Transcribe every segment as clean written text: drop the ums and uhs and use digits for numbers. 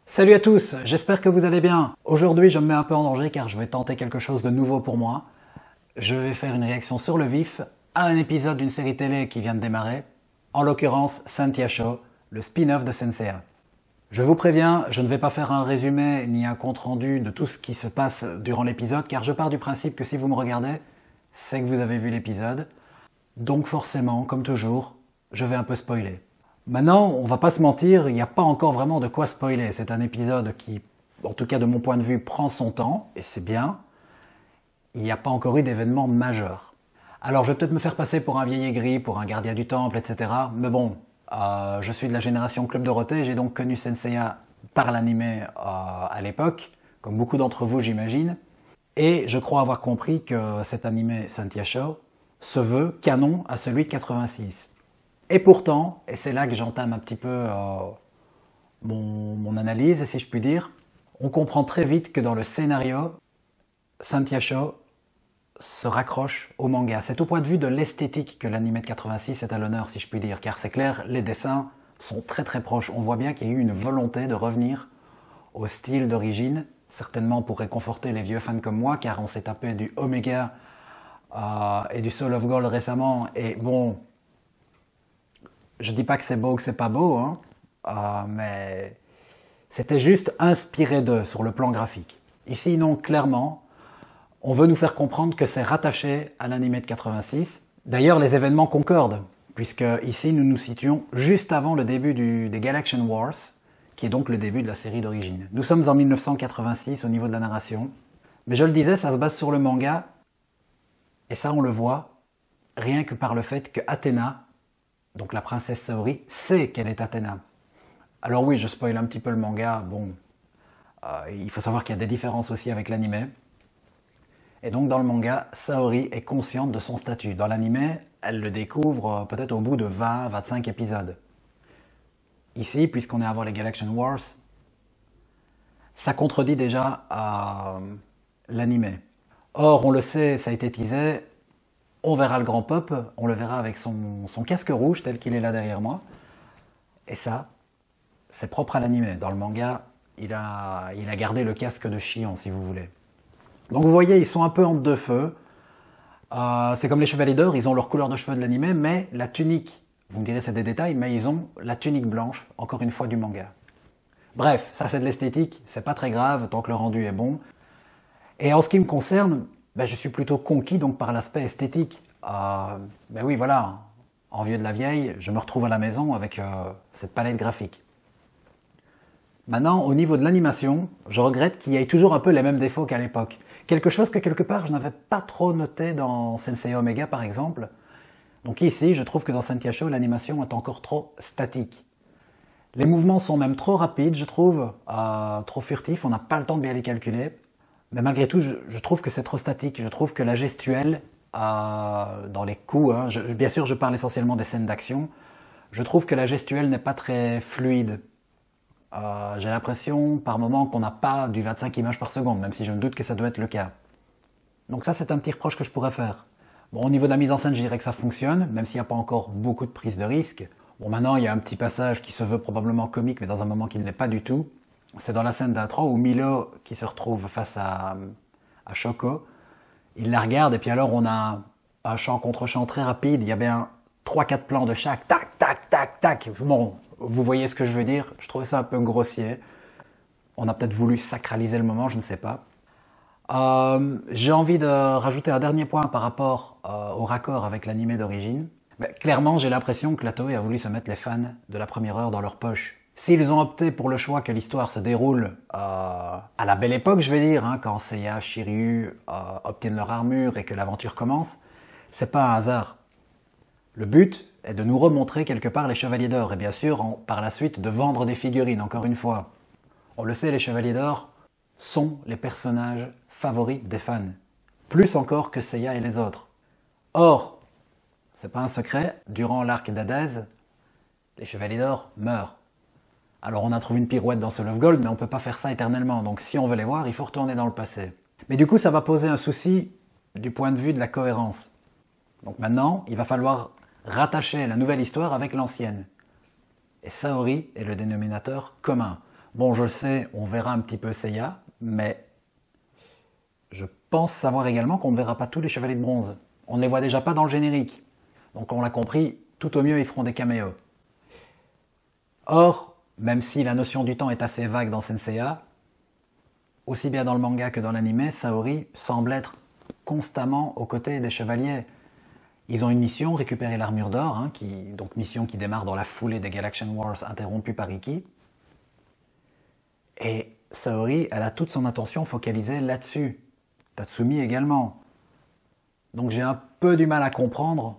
Salut à tous, j'espère que vous allez bien. Aujourd'hui, je me mets un peu en danger car je vais tenter quelque chose de nouveau pour moi. Je vais faire une réaction sur le vif à un épisode d'une série télé qui vient de démarrer, en l'occurrence Saintia Show, le spin-off de Senseiya. Je vous préviens, je ne vais pas faire un résumé ni un compte-rendu de tout ce qui se passe durant l'épisode car je pars du principe que si vous me regardez, c'est que vous avez vu l'épisode. Donc forcément, comme toujours, je vais un peu spoiler. Maintenant, on va pas se mentir, il n'y a pas encore vraiment de quoi spoiler. C'est un épisode qui, en tout cas de mon point de vue, prend son temps, et c'est bien. Il n'y a pas encore eu d'événement majeur. Alors je vais peut-être me faire passer pour un vieil aigri, pour un gardien du temple, etc. Mais bon, je suis de la génération Club Dorothée, j'ai donc connu Senseiya par l'animé à l'époque, comme beaucoup d'entre vous j'imagine. Et je crois avoir compris que cet animé Saintia Show se veut canon à celui de 86. Et pourtant, et c'est là que j'entame un petit peu mon analyse, si je puis dire, on comprend très vite que dans le scénario, Saintia Show se raccroche au manga. C'est au point de vue de l'esthétique que l'anime de 86 est à l'honneur, si je puis dire, car c'est clair, les dessins sont très très proches. On voit bien qu'il y a eu une volonté de revenir au style d'origine, certainement pour réconforter les vieux fans comme moi, car on s'est tapé du Omega et du Soul of Gold récemment, et bon... Je dis pas que c'est beau ou que c'est pas beau, hein, mais c'était juste inspiré d'eux sur le plan graphique. Ici, non, clairement, on veut nous faire comprendre que c'est rattaché à l'animé de 86. D'ailleurs, les événements concordent, puisque ici, nous nous situons juste avant le début des Galaxian Wars, qui est donc le début de la série d'origine. Nous sommes en 1986 au niveau de la narration, mais je le disais, ça se base sur le manga, et ça, on le voit rien que par le fait que Athéna, donc la princesse Saori, sait qu'elle est Athéna. Alors oui, je spoil un petit peu le manga, bon, il faut savoir qu'il y a des différences aussi avec l'anime. Et donc dans le manga, Saori est consciente de son statut. Dans l'anime, elle le découvre peut-être au bout de 20-25 épisodes. Ici, puisqu'on est avant les Galaxian Wars, ça contredit déjà l'anime. Or, on le sait, ça a été teasé, on verra le grand pop, on le verra avec son casque rouge tel qu'il est là derrière moi. Et ça, c'est propre à l'anime. Dans le manga, il a gardé le casque de Shion, si vous voulez. Donc vous voyez, ils sont un peu entre deux feux. C'est comme les Chevaliers d'Or, ils ont leur couleur de cheveux de l'anime, mais la tunique, vous me direz c'est des détails, mais ils ont la tunique blanche, encore une fois du manga. Bref, ça c'est de l'esthétique, c'est pas très grave tant que le rendu est bon. Et en ce qui me concerne, je suis plutôt conquis donc par l'aspect esthétique. Oui, voilà, en vieux de la vieille, je me retrouve à la maison avec cette palette graphique. Maintenant, au niveau de l'animation, je regrette qu'il y ait toujours un peu les mêmes défauts qu'à l'époque. Quelque chose que quelque part je n'avais pas trop noté dans Senseiya Omega par exemple. Donc ici, je trouve que dans Saintia Show, l'animation est encore trop statique. Les mouvements sont même trop rapides, je trouve, trop furtifs, on n'a pas le temps de bien les calculer. Mais malgré tout, je trouve que c'est trop statique. Je trouve que la gestuelle, dans les coups, hein, bien sûr je parle essentiellement des scènes d'action, je trouve que la gestuelle n'est pas très fluide. J'ai l'impression par moment qu'on n'a pas du 25 images par seconde, même si je me doute que ça doit être le cas. Donc ça c'est un petit reproche que je pourrais faire. Bon, au niveau de la mise en scène, je dirais que ça fonctionne, même s'il n'y a pas encore beaucoup de prise de risque. Bon, maintenant il y a un petit passage qui se veut probablement comique, mais dans un moment qui ne l'est pas du tout. C'est dans la scène d'intro où Milo, qui se retrouve face à Shoko, il la regarde et puis alors on a un chant contre chant très rapide, il y a bien 3-4 plans de chaque, tac, tac, tac, tac. Bon, vous voyez ce que je veux dire, je trouvais ça un peu grossier. On a peut-être voulu sacraliser le moment, je ne sais pas. J'ai envie de rajouter un dernier point par rapport au raccord avec l'animé d'origine. Clairement, j'ai l'impression que la Toei a voulu se mettre les fans de la première heure dans leur poche. S'ils ont opté pour le choix que l'histoire se déroule à la belle époque, je vais dire, hein, quand Seiya, Shiryu obtiennent leur armure et que l'aventure commence, c'est pas un hasard. Le but est de nous remontrer quelque part les Chevaliers d'Or et bien sûr, par la suite, de vendre des figurines, encore une fois. On le sait, les Chevaliers d'Or sont les personnages favoris des fans, plus encore que Seiya et les autres. Or, c'est pas un secret, durant l'arc d'Hadès, les Chevaliers d'Or meurent. Alors on a trouvé une pirouette dans Soul of Gold, mais on ne peut pas faire ça éternellement. Donc si on veut les voir, il faut retourner dans le passé. Mais du coup, ça va poser un souci du point de vue de la cohérence. Donc maintenant, il va falloir rattacher la nouvelle histoire avec l'ancienne. Et Saori est le dénominateur commun. Bon, je le sais, on verra un petit peu Seiya, mais je pense savoir également qu'on ne verra pas tous les Chevaliers de Bronze. On ne les voit déjà pas dans le générique. Donc on l'a compris, tout au mieux ils feront des caméos. Or, même si la notion du temps est assez vague dans Senseiya, aussi bien dans le manga que dans l'anime, Saori semble être constamment aux côtés des chevaliers. Ils ont une mission, récupérer l'armure d'or, hein, donc mission qui démarre dans la foulée des Galaxian Wars interrompue par Ikki. Et Saori, elle a toute son attention focalisée là-dessus. Tatsumi également. Donc j'ai un peu du mal à comprendre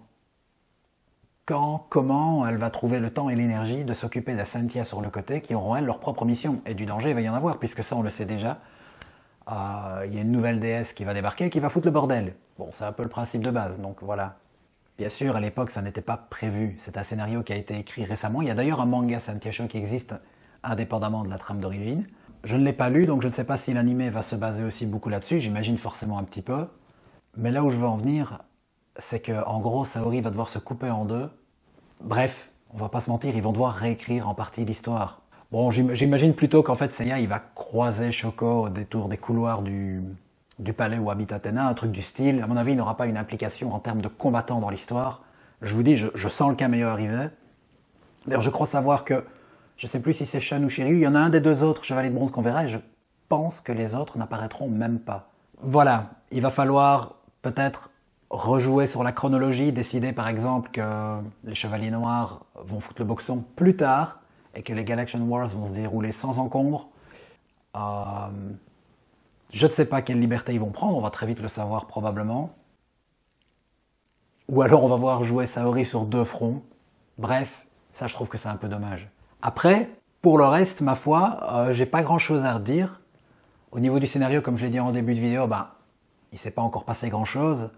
quand, comment elle va trouver le temps et l'énergie de s'occuper des Sentia sur le côté qui auront elles leur propre mission. Et du danger, il va y en avoir, puisque ça on le sait déjà. Il y a une nouvelle déesse qui va débarquer et qui va foutre le bordel. Bon, c'est un peu le principe de base, donc voilà. Bien sûr, à l'époque, ça n'était pas prévu. C'est un scénario qui a été écrit récemment. Il y a d'ailleurs un manga Sentia Show qui existe indépendamment de la trame d'origine. Je ne l'ai pas lu, donc je ne sais pas si l'anime va se baser aussi beaucoup là-dessus. J'imagine forcément un petit peu. Mais là où je veux en venir, c'est que en gros, Saori va devoir se couper en deux. Bref, on va pas se mentir, ils vont devoir réécrire en partie l'histoire. Bon, j'imagine plutôt qu'en fait, Seiya, il va croiser Shoko au détour des couloirs du palais où habite Athéna, un truc du style. À mon avis, il n'aura pas une implication en termes de combattants dans l'histoire. Je vous dis, je sens le caméo arriver. D'ailleurs, je crois savoir que, je ne sais plus si c'est Shan ou Shiryu, il y en a un des deux autres chevaliers de bronze qu'on verra, et je pense que les autres n'apparaîtront même pas. Voilà, il va falloir peut-être rejouer sur la chronologie, décider par exemple que les Chevaliers Noirs vont foutre le boxon plus tard, et que les Galaxian Wars vont se dérouler sans encombre. Je ne sais pas quelle liberté ils vont prendre, on va très vite le savoir probablement. Ou alors on va voir jouer Saori sur deux fronts. Bref, ça je trouve que c'est un peu dommage. Après, pour le reste, ma foi, j'ai pas grand chose à redire. Au niveau du scénario, comme je l'ai dit en début de vidéo, il s'est pas encore passé grand chose.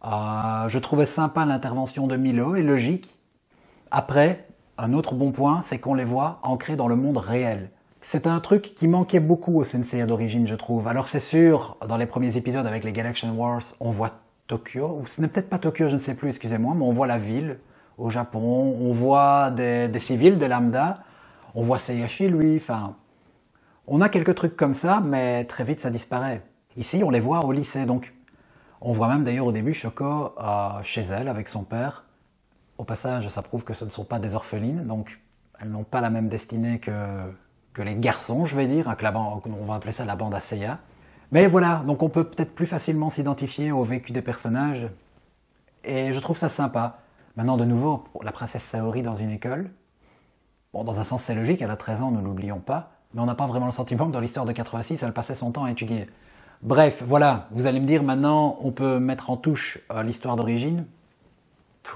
Je trouvais sympa l'intervention de Milo et logique. Après, un autre bon point, c'est qu'on les voit ancrés dans le monde réel. C'est un truc qui manquait beaucoup au Senseiya d'origine, je trouve. Alors c'est sûr, dans les premiers épisodes avec les Galaxian Wars, on voit Tokyo, ou ce n'est peut-être pas Tokyo, je ne sais plus, excusez-moi, mais on voit la ville au Japon, on voit des civils, des lambda, on voit Seiyashi, lui, enfin... On a quelques trucs comme ça, mais très vite ça disparaît. Ici, on les voit au lycée, donc. On voit même d'ailleurs au début Shoko chez elle avec son père. Au passage, ça prouve que ce ne sont pas des orphelines, donc elles n'ont pas la même destinée que les garçons, je vais dire, hein, on va appeler ça la bande à Seiya. Mais voilà, donc on peut peut-être plus facilement s'identifier au vécu des personnages, et je trouve ça sympa. Maintenant, de nouveau, la princesse Saori dans une école, bon, dans un sens c'est logique, elle a 13 ans, ne l'oublions pas, mais on n'a pas vraiment le sentiment que dans l'histoire de 86, elle passait son temps à étudier. Bref, voilà, vous allez me dire maintenant, on peut mettre en touche l'histoire d'origine.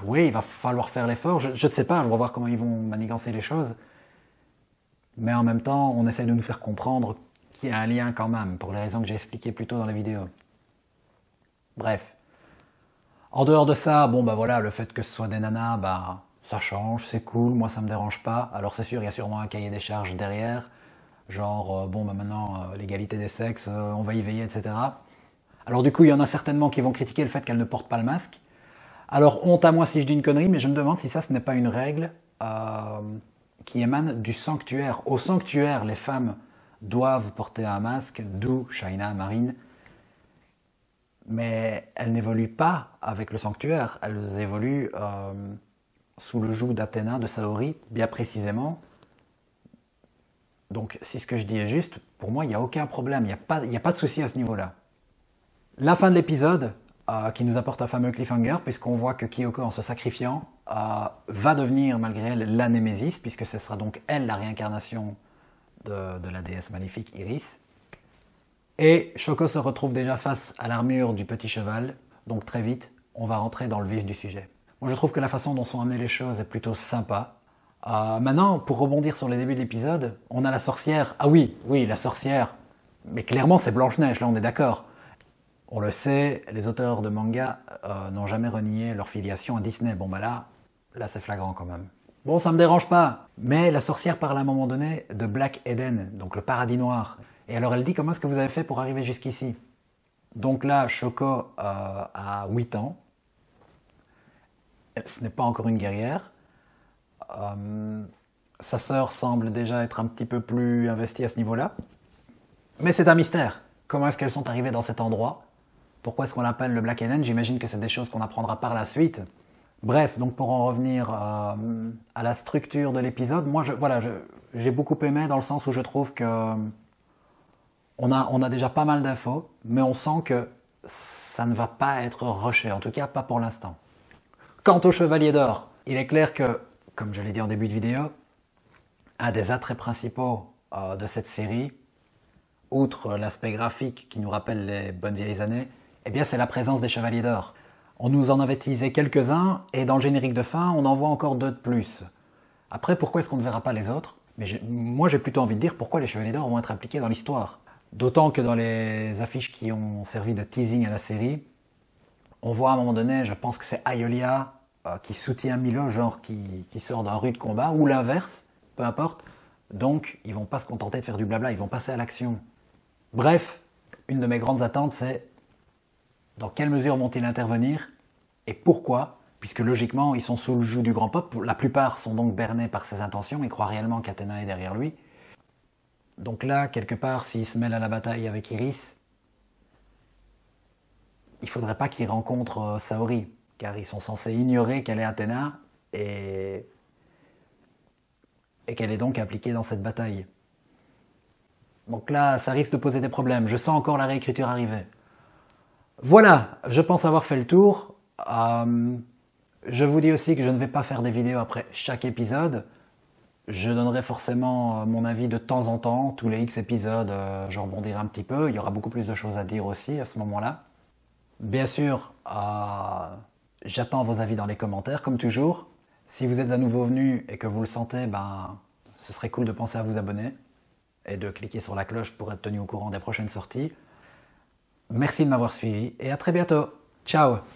Oui, il va falloir faire l'effort, je ne sais pas, on va voir comment ils vont manigancer les choses. Mais en même temps, on essaie de nous faire comprendre qu'il y a un lien quand même, pour les raisons que j'ai expliquées plus tôt dans la vidéo. Bref. En dehors de ça, bon voilà, le fait que ce soit des nanas, ça change, c'est cool, moi ça me dérange pas. Alors c'est sûr, il y a sûrement un cahier des charges derrière. Genre, maintenant, l'égalité des sexes, on va y veiller, etc. Alors du coup, il y en a certainement qui vont critiquer le fait qu'elle ne porte pas le masque. Alors, honte à moi si je dis une connerie, mais je me demande si ça, ce n'est pas une règle qui émane du sanctuaire. Au sanctuaire, les femmes doivent porter un masque, d'où Shaina Marine. Mais elles n'évoluent pas avec le sanctuaire, elles évoluent sous le joug d'Athéna, de Saori, bien précisément. Donc, si ce que je dis est juste, pour moi, il n'y a aucun problème, il n'y a pas de souci à ce niveau-là. La fin de l'épisode, qui nous apporte un fameux cliffhanger, puisqu'on voit que Kyoko, en se sacrifiant, va devenir, malgré elle, la Némésis, puisque ce sera donc elle la réincarnation de la déesse maléfique Iris. Et Shoko se retrouve déjà face à l'armure du petit cheval, donc très vite, on va rentrer dans le vif du sujet. Moi, je trouve que la façon dont sont amenées les choses est plutôt sympa. Maintenant, pour rebondir sur les débuts de l'épisode, on a la sorcière. Ah oui, la sorcière. Mais clairement, c'est Blanche-Neige, là on est d'accord. On le sait, les auteurs de manga n'ont jamais renié leur filiation à Disney. Bon là c'est flagrant quand même. Bon, ça me dérange pas. Mais la sorcière parle à un moment donné de Black Eden, donc le paradis noir. Et alors elle dit comment est-ce que vous avez fait pour arriver jusqu'ici. Donc là, Shoko a 8 ans. Ce n'est pas encore une guerrière. Sa sœur semble déjà être un petit peu plus investie à ce niveau-là. Mais c'est un mystère. Comment est-ce qu'elles sont arrivées dans cet endroit? Pourquoi est-ce qu'on l'appelle le Black Eden? J'imagine que c'est des choses qu'on apprendra par la suite. Bref, donc pour en revenir à la structure de l'épisode, moi j'ai beaucoup aimé dans le sens où je trouve que on a déjà pas mal d'infos, mais on sent que ça ne va pas être rushé, en tout cas pas pour l'instant. Quant au Chevalier d'Or, il est clair que, comme je l'ai dit en début de vidéo, un des attraits principaux de cette série, outre l'aspect graphique qui nous rappelle les bonnes vieilles années, eh bien c'est la présence des Chevaliers d'Or. On nous en avait teasé quelques-uns, et dans le générique de fin, on en voit encore deux de plus. Après, pourquoi est-ce qu'on ne verra pas les autres? Mais moi j'ai plutôt envie de dire pourquoi les Chevaliers d'Or vont être impliqués dans l'histoire. D'autant que dans les affiches qui ont servi de teasing à la série, on voit à un moment donné, je pense que c'est Aeolia qui soutient Milo, genre qui sort d'un rude combat, ou l'inverse, peu importe. Donc, ils vont pas se contenter de faire du blabla, ils vont passer à l'action. Bref, une de mes grandes attentes, c'est dans quelle mesure vont-ils intervenir et pourquoi, puisque logiquement, ils sont sous le joug du grand peuple. La plupart sont donc bernés par ses intentions et croient réellement qu'Athéna est derrière lui. Donc là, quelque part, s'il se mêle à la bataille avec Iris, il ne faudrait pas qu'il rencontre Saori, car ils sont censés ignorer qu'elle est Athéna et qu'elle est donc impliquée dans cette bataille. Donc là, ça risque de poser des problèmes. Je sens encore la réécriture arriver. Voilà, je pense avoir fait le tour. Je vous dis aussi que je ne vais pas faire des vidéos après chaque épisode. Je donnerai forcément mon avis de temps en temps. Tous les X épisodes, je rebondirai un petit peu. Il y aura beaucoup plus de choses à dire aussi à ce moment-là. Bien sûr, j'attends vos avis dans les commentaires, comme toujours. Si vous êtes à nouveau venu et que vous le sentez, ce serait cool de penser à vous abonner et de cliquer sur la cloche pour être tenu au courant des prochaines sorties. Merci de m'avoir suivi et à très bientôt. Ciao!